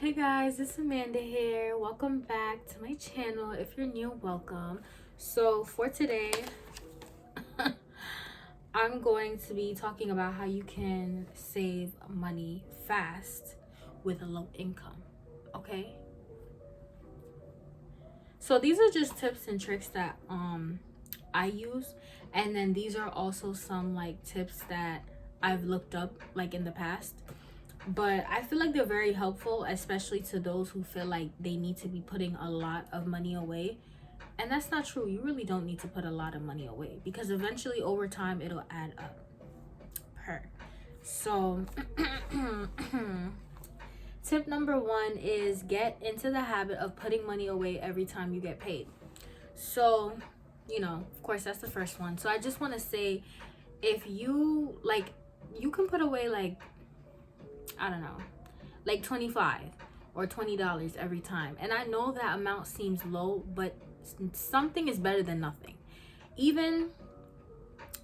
Hey guys, this is Amanda here. Welcome back to my channel. If you're new, welcome. So for today, I'm going to be talking about how you can save money fast with a low income. Okay? So these are just tips and tricks that I use, and then these are also some like tips that I've looked up like in the past. But I feel like they're very helpful, especially to those who feel like they need to be putting a lot of money away. And that's not true. You really don't need to put a lot of money away because eventually over time it'll add up. So tip number one is get into the habit of putting money away every time you get paid. So, of course that's the first one. So I just want to say, if you like, you can put away like, I don't know, like 25 or $20 every time. And I know that amount seems low, but something is better than nothing. Even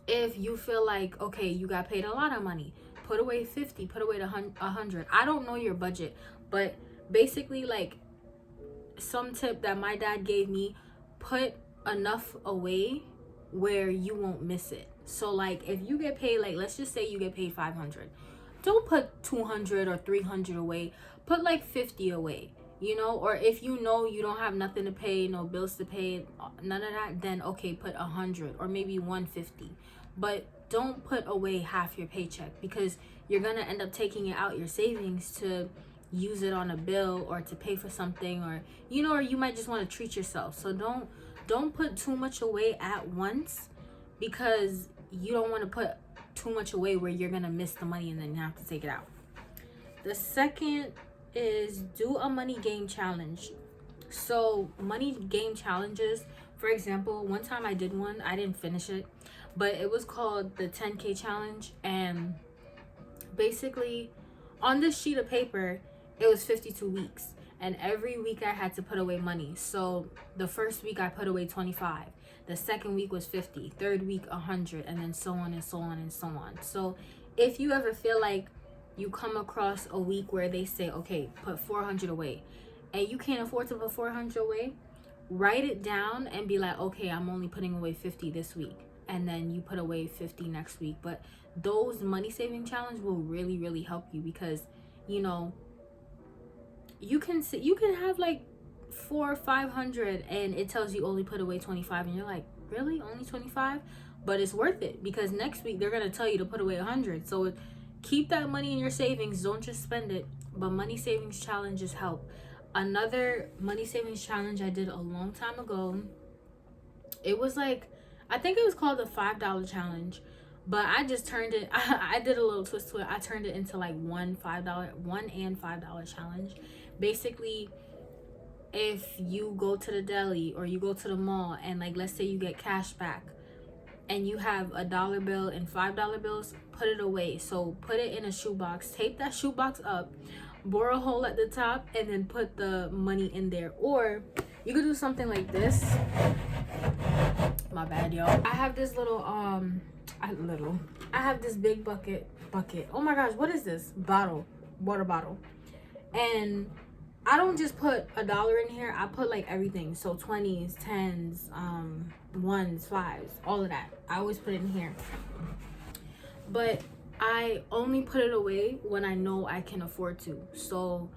if you feel like, okay, you got paid a lot of money, put away 50, put away 100. I don't know your budget, but basically, like, some tip that my dad gave me, put enough away where you won't miss it. So like, if you get paid, like, let's just say you get paid 500, don't put 200 or 300 away. Put like 50 away, or if you know you don't have nothing to pay, no bills to pay, none of that, then okay, put 100 or maybe 150. But don't put away half your paycheck, because you're gonna end up taking it out your savings to use it on a bill or to pay for something, or or you might just want to treat yourself. So don't put too much away at once, because you don't want to put too much away where you're gonna miss the money and then you have to take it out. The second is do a money game challenge. So money game challenges, for example, one time I did one, I didn't finish it, but it was called the 10K challenge. And basically, on this sheet of paper, it was 52 weeks, and every week I had to put away money. So the first week I put away 25, the second week was 50, third week 100, and then so on and so on and so on. So if you ever feel like you come across a week where they say, okay, put 400 away, and you can't afford to put 400 away, write it down and be like, okay, I'm only putting away 50 this week, and then you put away 50 next week. But those money saving challenge will really, really help you, because you can have like 400 or 500 and it tells you only put away 25, and you're like, really, only 25? But it's worth it, because next week they're gonna tell you to put away 100. So keep that money in your savings, don't just spend it. But money savings challenges help. Another money savings challenge I did a long time ago, it was like, I think it was called the $5 challenge, but I just turned it, I did a little twist to it. I turned it into like one and $5 challenge. Basically, if you go to the deli or you go to the mall and, like, let's say you get cash back and you have a dollar bill and $5 bills, put it away. So put it in a shoebox, tape that shoebox up, bore a hole at the top, and then put the money in there. Or you could do something like this. My bad, y'all. I have this little I have this big bucket. Oh my gosh, what is this? Water bottle. And I don't just put $1 in here. I put like everything. So 20s, 10s, 1s, 5s, all of that. I always put it in here. But I only put it away when I know I can afford to. So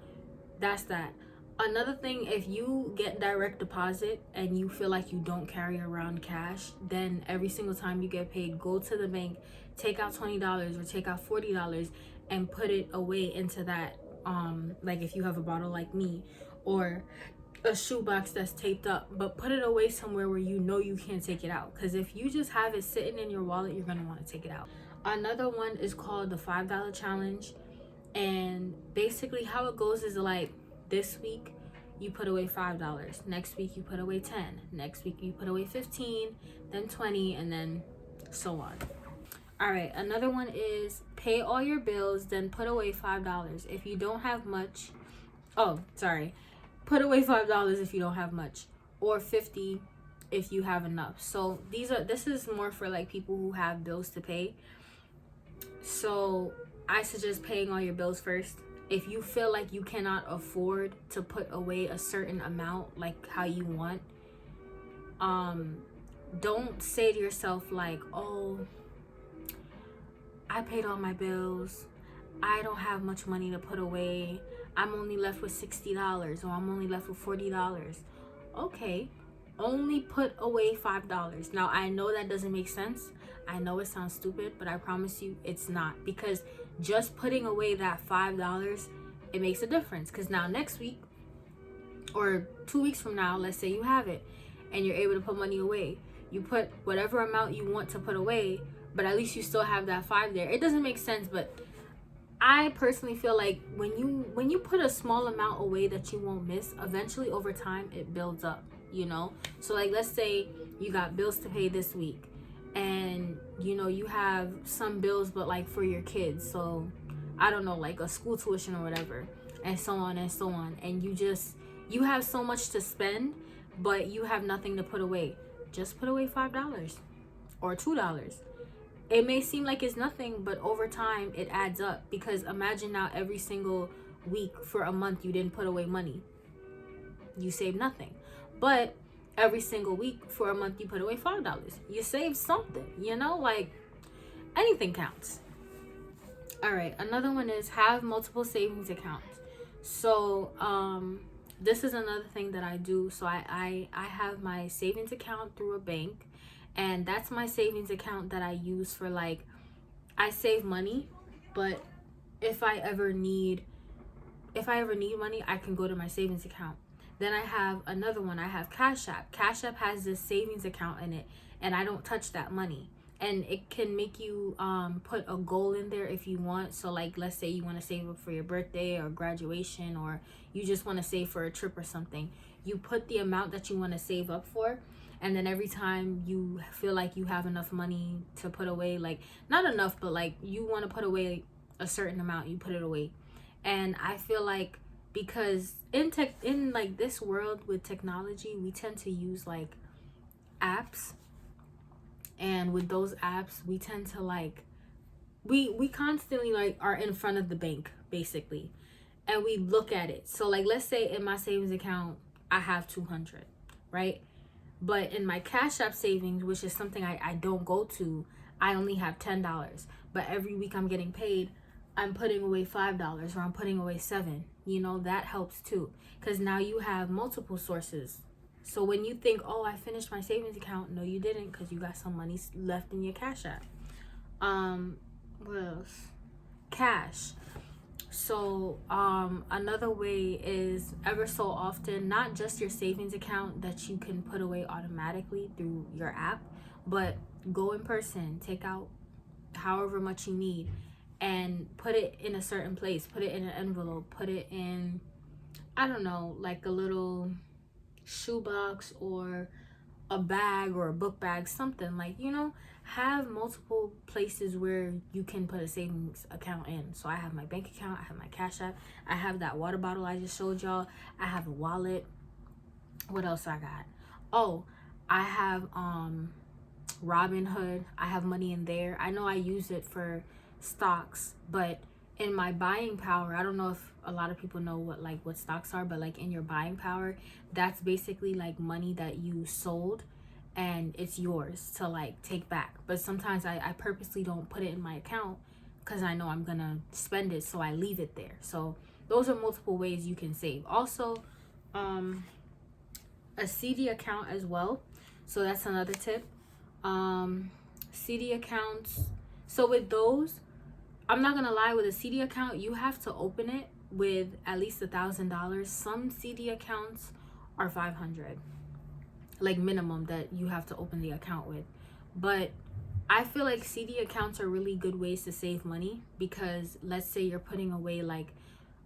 that's that. Another thing, if you get direct deposit and you feel like you don't carry around cash, then every single time you get paid, go to the bank, take out $20 or take out $40 and put it away into that, like if you have a bottle like me, or a shoebox that's taped up, but put it away somewhere where you know you can't take it out. Because if you just have it sitting in your wallet, you're going to want to take it out. Another one is called the $5 challenge. And basically how it goes is like, this week you put away $5, next week you put away 10, next week you put away 15, then 20, and then so on. All right, another one is pay all your bills, then put away $5 if you don't have much. Put away $5 if you don't have much, or 50 if you have enough. So this is more for like people who have bills to pay. So I suggest paying all your bills first, If you feel like you cannot afford to put away a certain amount like how you want, don't say to yourself like, oh, I paid all my bills, I don't have much money to put away, I'm only left with $60 or I'm only left with $40. Okay, only put away $5. Now I know that doesn't make sense, I know it sounds stupid, but I promise you it's not, because just putting away that $5, it makes a difference. Because now next week or 2 weeks from now, let's say you have it and you're able to put money away, you put whatever amount you want to put away, but at least you still have that 5 there. It doesn't make sense, but I personally feel like when you put a small amount away that you won't miss, eventually over time it builds up, you know. So like, let's say you got bills to pay this week, and you know you have some bills but like for your kids, so I don't know, like a school tuition or whatever, and so on and so on, and you have so much to spend but you have nothing to put away. Just put away $5 or $2. It may seem like it's nothing, but over time it adds up, because imagine now every single week for a month you didn't put away money, you saved nothing. But every single week for a month you put away $5, you saved something, you know. Like, anything counts. All right, another one is have multiple savings accounts. So this is another thing that I do. So I have my savings account through a bank, and that's my savings account that I use for, like, I save money, but if I ever need money, I can go to my savings account. Then I have another one. I have Cash App. Cash App has this savings account in it, and I don't touch that money. And it can make you put a goal in there if you want. So like, let's say you want to save up for your birthday or graduation, or you just want to save for a trip or something. You put the amount that you want to save up for, and then every time you feel like you have enough money to put away, like not enough, but like you want to put away a certain amount, you put it away. And I feel like, because in like this world with technology, we tend to use like apps, and with those apps we tend to like, we constantly like are in front of the bank basically, and we look at it. So like, let's say in my savings account I have 200, right? But in my Cash App savings, which is something I don't go to, I only have $10. But every week I'm getting paid, I'm putting away $5 or I'm putting away $7. You know, that helps too, because now you have multiple sources. So when you think, oh, I finished my savings account, no you didn't, because you got some money left in your Cash App. What else? Cash. So another way is, ever so often, not just your savings account that you can put away automatically through your app, but go in person, take out however much you need and put it in a certain place, put it in an envelope, put it in, I don't know, like a little shoebox or a bag or a book bag, something, like, you know, have multiple places where you can put a savings account in. So I have my bank account, I have my Cash App, I have that water bottle I just showed y'all, I have a wallet. What else I got? Oh, I have Robinhood. I have money in there. I know I use it for stocks, but in my buying power, I don't know if a lot of people know what stocks are, but like in your buying power, that's basically like money that you sold and it's yours to like take back. But sometimes I purposely don't put it in my account because I know I'm gonna spend it, so I leave it there. So those are multiple ways you can save. Also, a CD account as well. So that's another tip. CD accounts. So with those, I'm not gonna lie, with a CD account, you have to open it with at least $1,000. Some CD accounts are 500, like minimum that you have to open the account with. But I feel like CD accounts are really good ways to save money, because let's say you're putting away like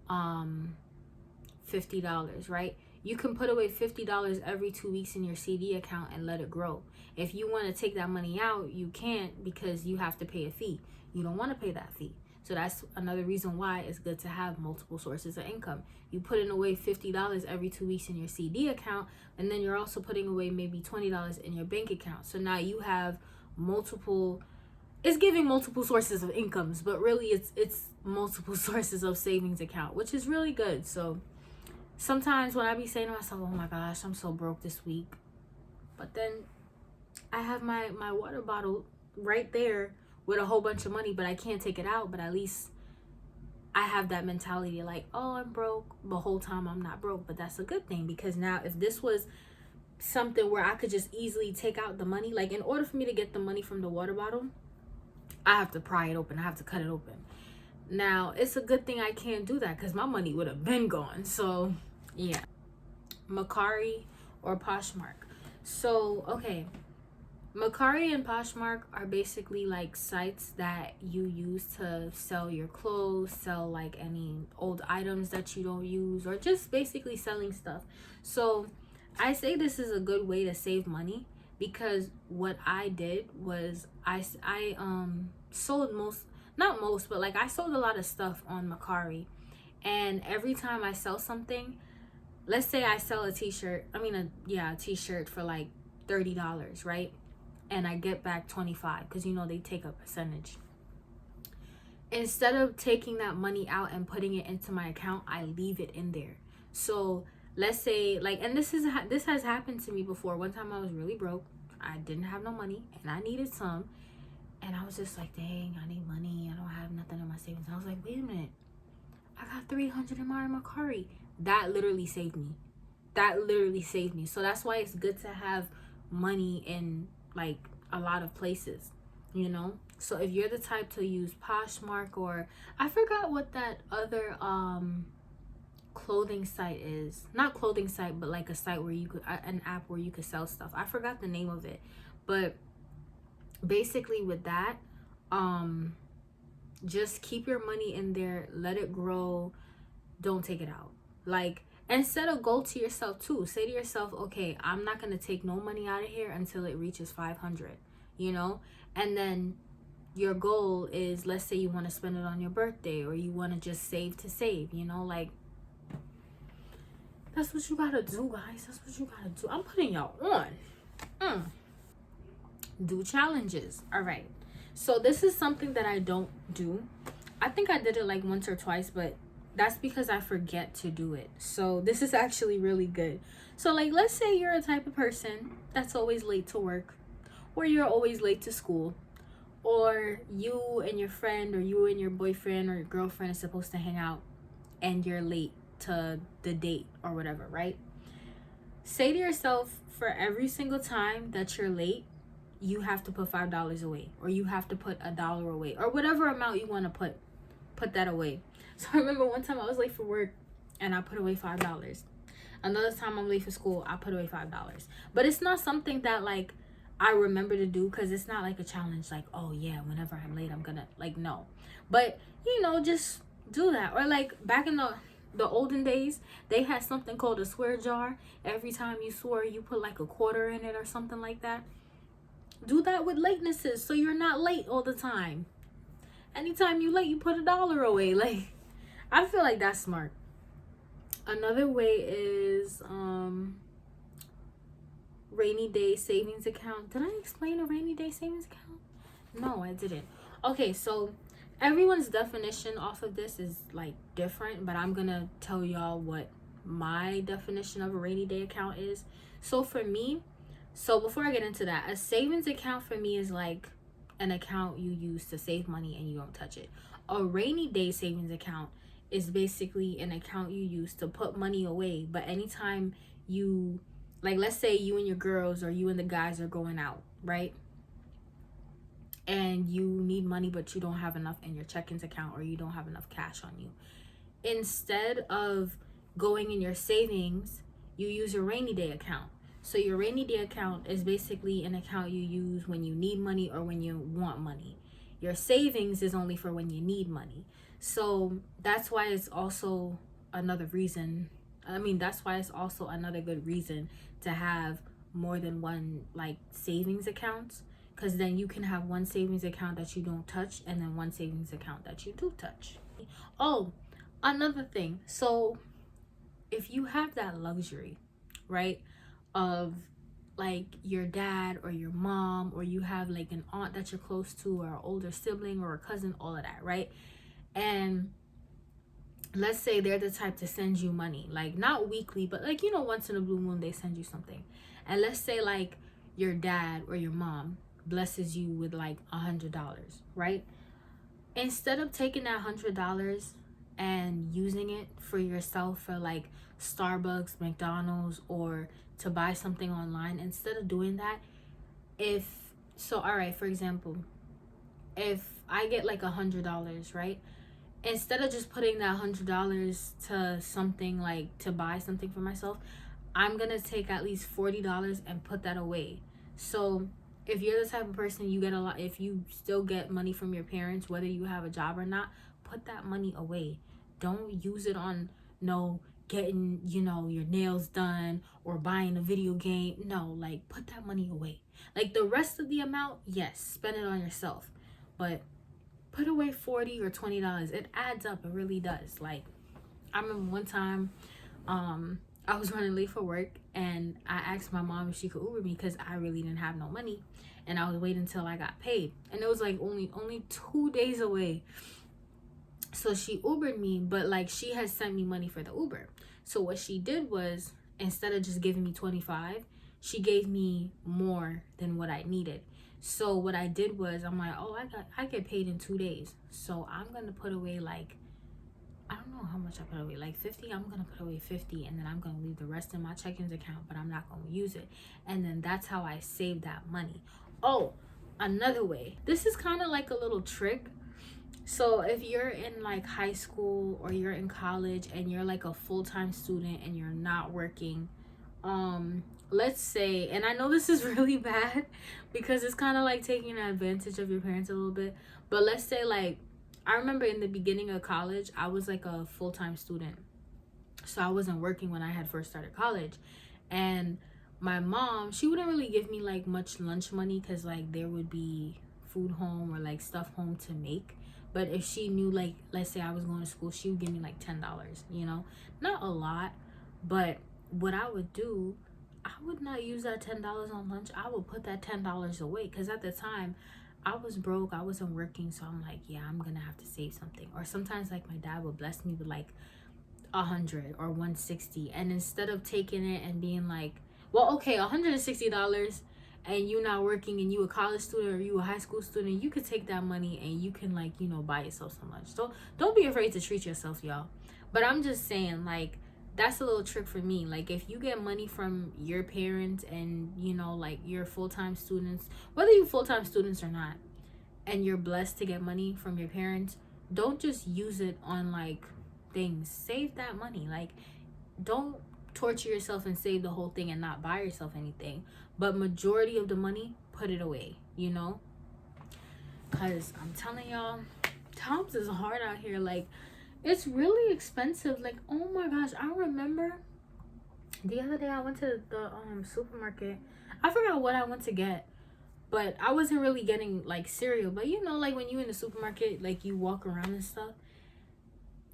$50, right? You can put away $50 every 2 weeks in your CD account and let it grow. If you want to take that money out, you can't, because you have to pay a fee. You don't want to pay that fee. So that's another reason why it's good to have multiple sources of income. You put in away $50 every 2 weeks in your CD account, and then you're also putting away maybe $20 in your bank account. So now you have multiple it's giving multiple sources of incomes, but really it's multiple sources of savings account, which is really good. So sometimes when I be saying to myself, oh my gosh, I'm so broke this week, but then I have my water bottle right there with a whole bunch of money, but I can't take it out. But at least I have that mentality like, oh, I'm broke. The whole time I'm not broke, but that's a good thing, because now if this was something where I could just easily take out the money, like in order for me to get the money from the water bottle, I have to pry it open. I have to cut it open. Now, it's a good thing I can't do that because my money would have been gone. So, yeah. Mercari or Poshmark. So, okay. Mercari and Poshmark are basically like sites that you use to sell your clothes, sell like any old items that you don't use, or just basically selling stuff. So, I say this is a good way to save money, because what I did was I sold not most, but like I sold a lot of stuff on Mercari, and every time I sell something, let's say I sell a t-shirt, a t-shirt for like $30, right? And I get back 25, because they take a percentage. Instead of taking that money out and putting it into my account, I leave it in there. So let's say like, and this has happened to me before. One time I was really broke, I didn't have no money, and I needed some, and I was just like, dang, I need money, I don't have nothing in my savings. And I was like, wait a minute, I got 300 in my Mercari. That literally saved me. So that's why it's good to have money in like a lot of places, so if you're the type to use Poshmark, or I forgot what that other clothing site is, not clothing site, but like a site where you could an app where you could sell stuff. I forgot the name of it, but basically with that, just keep your money in there, let it grow, don't take it out. Like, and set a goal to yourself too. Say to yourself, okay, I'm not going to take no money out of here until it reaches 500, and then your goal is, let's say you want to spend it on your birthday, or you want to just save to save, like that's what you got to do, guys. That's what you got to do. I'm putting y'all on. Do challenges. All right. So this is something that I don't do. I think I did it like once or twice, but that's because I forget to do it. So this is actually really good. So like, let's say you're a type of person that's always late to work, or you're always late to school, or you and your friend, or you and your boyfriend or your girlfriend is supposed to hang out, and you're late to the date or whatever, right? Say to yourself, for every single time that you're late, you have to put $5 away, or you have to put $1 away, or whatever amount you want to put that away. So I remember one time I was late for work and I put away $5. Another time I'm late for school, I put away $5. But it's not something that like I remember to do, because it's not like a challenge like, oh yeah, whenever I'm late I'm gonna, like, no. But just do that. Or like back in the olden days, they had something called a swear jar. Every time you swore, you put like a quarter in it or something like that. Do that with latenesses, so you're not late all the time. Anytime you late, you put $1 away. Like, I feel like that's smart. Another way is rainy day savings account. Did I explain a rainy day savings account? No, I didn't. Okay, so everyone's definition off of this is like different, but I'm gonna tell y'all what my definition of a rainy day account is. So for me, before I get into that, a savings account for me is like an account you use to save money and you don't touch it. A rainy day savings account is basically an account you use to put money away, but anytime you, like, let's say you and your girls or you and the guys are going out, right? And you need money, but you don't have enough in your check-ins account, or you don't have enough cash on you. Instead of going in your savings, you use your rainy day account. So your rainy day account is basically an account you use when you need money or when you want money. Your savings is only for when you need money. So that's why it's also another reason. That's why it's also another good reason to have more than one like savings accounts, because then you can have one savings account that you don't touch and then one savings account that you do touch. Oh, another thing. So if you have that luxury, right, of like your dad or your mom, or you have like an aunt that you're close to, or an older sibling or a cousin, all of that, right? And let's say they're the type to send you money, like not weekly, but like, you know, once in a blue moon they send you something. And let's say like your dad or your mom blesses you with like $100, right? Instead of taking that $100 and using it for yourself, for like Starbucks, McDonald's, or to buy something online, instead of doing that, if so, all right, for example, if I get like $100, right? Instead of just putting that $100 to something, like to buy something for myself, I'm gonna take at least $40 and put that away. So if you're the type of person, you get a lot, if you still get money from your parents, whether you have a job or not, put that money away. Don't use it on no getting, you know, your nails done or buying a video game. No, like put that money away. Like the rest of the amount, yes, spend it on yourself, but put away $40 or $20. It adds up. It really does. Like I remember one time, I was running late for work, and I asked my mom if she could Uber me because I really didn't have no money, and I was waiting until I got paid, and it was like only 2 days away. So she Ubered me, but like she had sent me money for the Uber. So what she did was, instead of just giving me 25, she gave me more than what I needed. So what I did was, I'm like, oh, I get paid in 2 days, so I'm gonna put away like, I don't know how much I put away, like 50. I'm gonna put away 50, and then I'm gonna leave the rest in my checkings account, but I'm not gonna use it. And then that's how I save that money. Oh, another way, this is kind of like a little trick. So if you're in like high school or you're in college and you're like a full-time student and you're not working, let's say, and I know this is really bad because it's kind of like taking advantage of your parents a little bit, but let's say like, I remember in the beginning of college, I was like a full-time student, so I wasn't working when I had first started college. And my mom, she wouldn't really give me like much lunch money because like there would be food home or like stuff home to make. But if she knew, like, let's say I was going to school, she would give me like $10, you know, not a lot. But what I would do, I would not use that $10 on lunch. I would put that $10 away, because at the time I was broke, I wasn't working, so I'm like, yeah, I'm gonna have to save something. Or sometimes like my dad would bless me with like 100 or 160, and instead of taking it and being like, well, okay, $160, and you not working and you a college student or you a high school student, you could take that money and you can, like, you know, buy yourself some lunch. So don't be afraid to treat yourself, y'all. But I'm just saying, like, that's a little trick for me. Like, if you get money from your parents and, you know, like, you're full-time students, whether you full-time students or not, and you're blessed to get money from your parents, don't just use it on like things. Save that money. Like, don't torture yourself and save the whole thing and not buy yourself anything, but majority of the money, put it away, you know, because I'm telling y'all, times is hard out here. Like, it's really expensive. Like, oh my gosh, I remember the other day I went to the supermarket. I forgot what I went to get, but I wasn't really getting like cereal, but you know, like when you in the supermarket, like you walk around and stuff,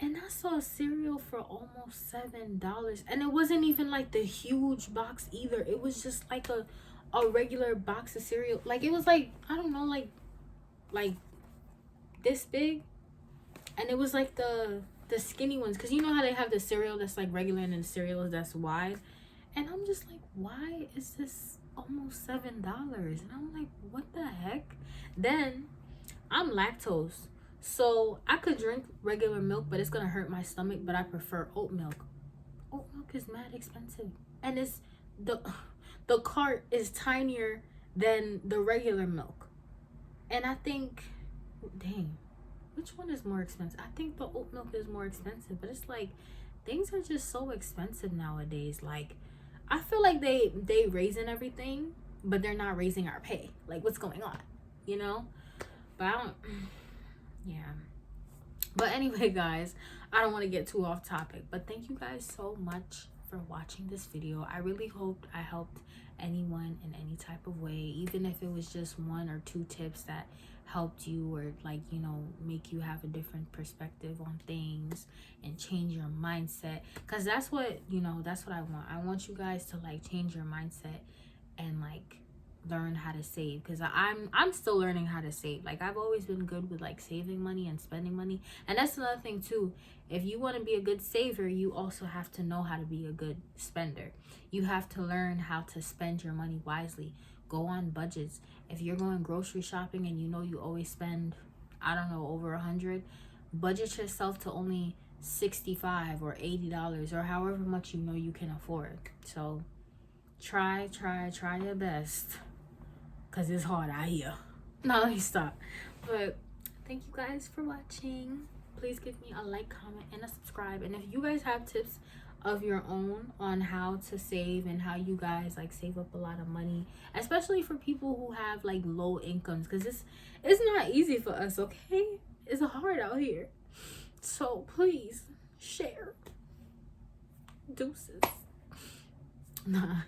and I saw cereal for almost $7, and it wasn't even like the huge box either. It was just like a regular box of cereal. Like, it was like, I don't know, like this big, and it was like the skinny ones, because you know how they have the cereal that's like regular and then the cereal that's wide. And I'm just like, why is this almost $7? And I'm like, what the heck? Then I'm lactose, so I could drink regular milk, but it's gonna hurt my stomach. But I prefer oat milk. Oat milk is mad expensive, and it's the cart is tinier than the regular milk. And I think, dang, which one is more expensive? I think the oat milk is more expensive, but it's like, things are just so expensive nowadays. Like, I feel like they raising everything, but they're not raising our pay. Like, what's going on, you know? But I don't, yeah. But anyway, guys, I don't want to get too off topic, but thank you guys so much for watching this video. I really hoped I helped anyone in any type of way, even if it was just 1 or 2 tips that helped you, or like, you know, make you have a different perspective on things and change your mindset, because that's what, you know, that's what I want. I want you guys to like change your mindset and like learn how to save, because I'm still learning how to save. Like I've always been good with like saving money and spending money, and that's another thing too. If you want to be a good saver, you also have to know how to be a good spender. You have to learn how to spend your money wisely. Go on budgets. If you're going grocery shopping and you know you always spend, I don't know, over 100, budget yourself to only $65 or $80 or however much you know you can afford. So try your best, because it's hard out here. No, let me stop. But thank you guys for watching. Please give me a like, comment, and a subscribe. And if you guys have tips of your own on how to save and how you guys like save up a lot of money, especially for people who have like low incomes, because it's not easy for us, okay? It's hard out here. So please share. Deuces. Nah.